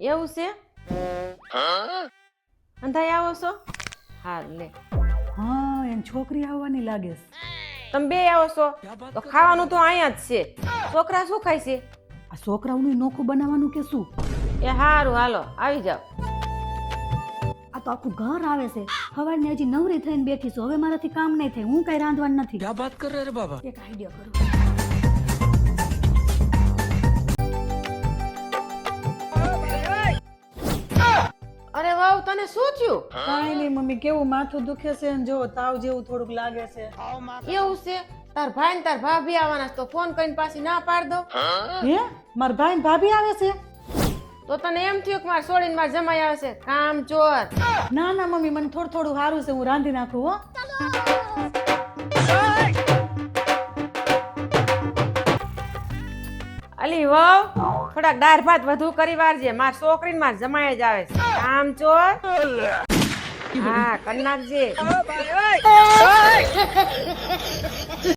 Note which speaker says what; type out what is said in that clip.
Speaker 1: એવું છે? અંધાઈ આવો છો? હા લે.
Speaker 2: હા એન છોકરી આવવાની લાગે છે.
Speaker 1: તમે બે આવો છો તો ખાવાનું તો અહીંયા જ છે. છોકરા શું ખાય છે?
Speaker 2: આ છોકરાઓનું નોખું બનાવવાનું કે શું?
Speaker 1: એ હારું હાલો આવી જાઓ.
Speaker 2: આ તો આખું ઘર આવે છે. સવારની હજી નવરી થઈને બેઠી છું. હવે મારાથી કામ નહીં થાય. હું કઈ રાંધવાનું નથી.
Speaker 3: क्या बात कर रहे रे बाबा?
Speaker 2: એક આઈડિયા કરો.
Speaker 1: અરે વાવ તને શું થયું?
Speaker 2: કાંઈ નહીં મમ્મી, કેવું માથું દુખે છે ને જો તાવ જેવું થોડુંક લાગે છે.
Speaker 1: એવું છે? તાર ભાઈ ને તાર ભાભી આવવાના છે તો ફોન કરીને પાછી ના પાડ દો.
Speaker 2: હે મારા ભાઈ ને ભાભી આવે છે?
Speaker 1: તો તને એમ થયું કે મારે છોડીને મારે જમાઈ આવે છે? કામ ચોર.
Speaker 2: ના ના મમ્મી, મને થોડું થોડું સારું છે. હું રાંધી નાખું હો.
Speaker 1: અલી વાવ થોડાક દાળ ભાત વધુ કરી વારજે. માર છોકરીને માર જમાઈ જ આવે છે. કામ ચોર. હા કરી નાખજે.